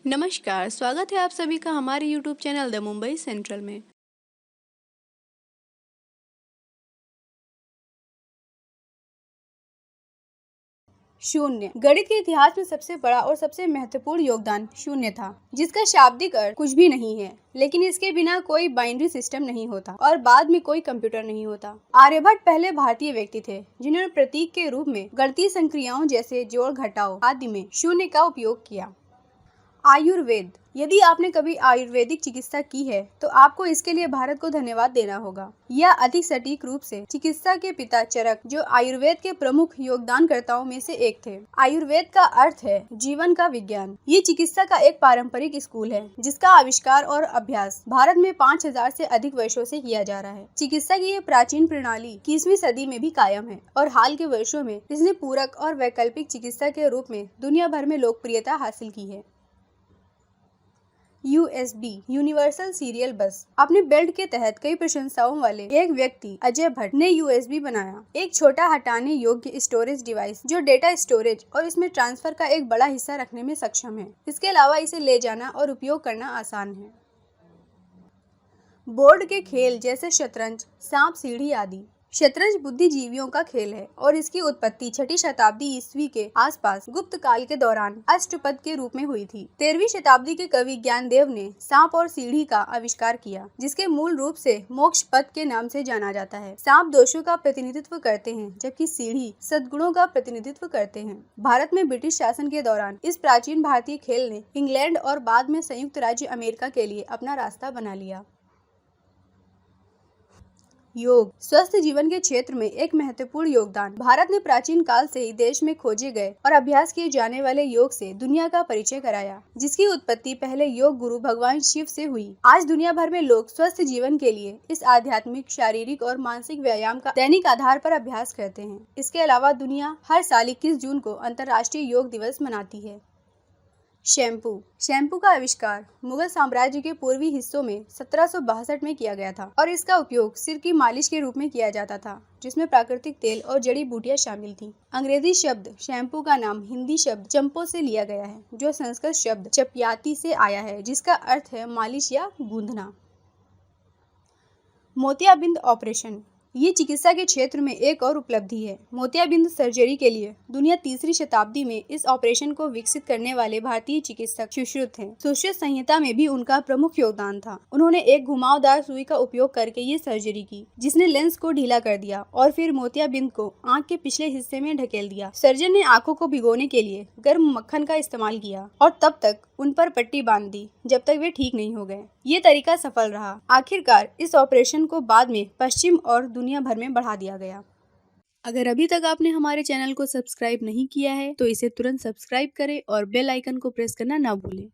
नमस्कार, स्वागत है आप सभी का हमारे YouTube channel the Mumbai central में। शून्य गणित के इतिहास में सबसे बड़ा और सबसे महत्वपूर्ण योगदान शून्य था, जिसका शाब्दिक अर्थ कुछ भी नहीं है, लेकिन इसके बिना कोई बाइनरी सिस्टम नहीं होता और बाद में कोई कंप्यूटर नहीं होता। आर्यभट्ट पहले भारतीय व्यक्ति थे जिन्होंने प्रतीक के रूप में गणितीय संक्रियाओं जैसे जोड़ घटाव आदि में शून्य का उपयोग किया। आयुर्वेद। यदि आपने कभी आयुर्वेदिक चिकित्सा की है तो आपको इसके लिए भारत को धन्यवाद देना होगा। यह अधिक सटीक रूप से चिकित्सा के पिता चरक, जो आयुर्वेद के प्रमुख योगदानकर्ताओं में से एक थे। आयुर्वेद का अर्थ है जीवन का विज्ञान। ये चिकित्सा का एक पारंपरिक स्कूल है जिसका आविष्कार और अभ्यास भारत में 5000 से अधिक वर्षों से किया जा रहा है। चिकित्सा की ये प्राचीन प्रणाली 21वीं सदी में भी कायम है और हाल के वर्षों में इसने पूरक और वैकल्पिक चिकित्सा के रूप में दुनिया भर में लोकप्रियता हासिल की है। USB यूनिवर्सल सीरियल बस। अपने बेल्ट के तहत कई प्रशंसाओं वाले एक व्यक्ति अजय भट्ट ने USB बनाया, एक छोटा हटाने योग्य स्टोरेज डिवाइस जो डेटा स्टोरेज और इसमें ट्रांसफर का एक बड़ा हिस्सा रखने में सक्षम है। इसके अलावा इसे ले जाना और उपयोग करना आसान है। बोर्ड के खेल जैसे शतरंज, सांप सीढ़ी आदि। शतरंज बुद्धिजीवियों का खेल है और इसकी उत्पत्ति 6ठी शताब्दी ईस्वी के आसपास गुप्त काल के दौरान अष्टपद के रूप में हुई थी। 13वीं शताब्दी के कवि ज्ञानदेव ने सांप और सीढ़ी का आविष्कार किया, जिसके मूल रूप से मोक्ष पद के नाम से जाना जाता है। सांप दोषों का प्रतिनिधित्व करते हैं जबकि सीढ़ी सद्गुणों का प्रतिनिधित्व करते हैं। भारत में ब्रिटिश शासन के दौरान इस प्राचीन भारतीय खेल ने इंग्लैंड और बाद में संयुक्त राज्य अमेरिका के लिए अपना रास्ता बना लिया। योग। स्वस्थ जीवन के क्षेत्र में एक महत्वपूर्ण योगदान। भारत ने प्राचीन काल से ही देश में खोजे गए और अभ्यास किए जाने वाले योग से दुनिया का परिचय कराया, जिसकी उत्पत्ति पहले योग गुरु भगवान शिव से हुई। आज दुनिया भर में लोग स्वस्थ जीवन के लिए इस आध्यात्मिक, शारीरिक और मानसिक व्यायाम का दैनिक आधार पर अभ्यास करते हैं। इसके अलावा दुनिया हर साल 21 जून को अंतर्राष्ट्रीय योग दिवस मनाती है। शैम्पू का आविष्कार मुगल साम्राज्य के पूर्वी हिस्सों में 1762 में किया गया था और इसका उपयोग सिर की मालिश के रूप में किया जाता था, जिसमें प्राकृतिक तेल और जड़ी बूटियां शामिल थी। अंग्रेजी शब्द शैम्पू का नाम हिंदी शब्द चंपो से लिया गया है, जो संस्कृत शब्द चपयाती से आया है, जिसका अर्थ है मालिश या गूंथना। मोतियाबिंद ऑपरेशन। ये चिकित्सा के क्षेत्र में एक और उपलब्धि है। मोतियाबिंद सर्जरी के लिए दुनिया 3री शताब्दी में इस ऑपरेशन को विकसित करने वाले भारतीय चिकित्सक सुश्रुत हैं। सुश्रुत संहिता में भी उनका प्रमुख योगदान था। उन्होंने एक घुमावदार सुई का उपयोग करके ये सर्जरी की, जिसने लेंस को ढीला कर दिया और फिर मोतियाबिंद को आंख के पिछले हिस्से में ढकेल दिया। सर्जन ने आंखों को भिगोने के लिए गर्म मक्खन का इस्तेमाल किया और तब तक उन पर पट्टी बांध दी जब तक वे ठीक नहीं हो गए। ये तरीका सफल रहा। आखिरकार इस ऑपरेशन को बाद में पश्चिम और दुनिया भर में बढ़ा दिया गया। अगर अभी तक आपने हमारे चैनल को सब्सक्राइब नहीं किया है तो इसे तुरंत सब्सक्राइब करें और बेल आइकन को प्रेस करना ना भूलें।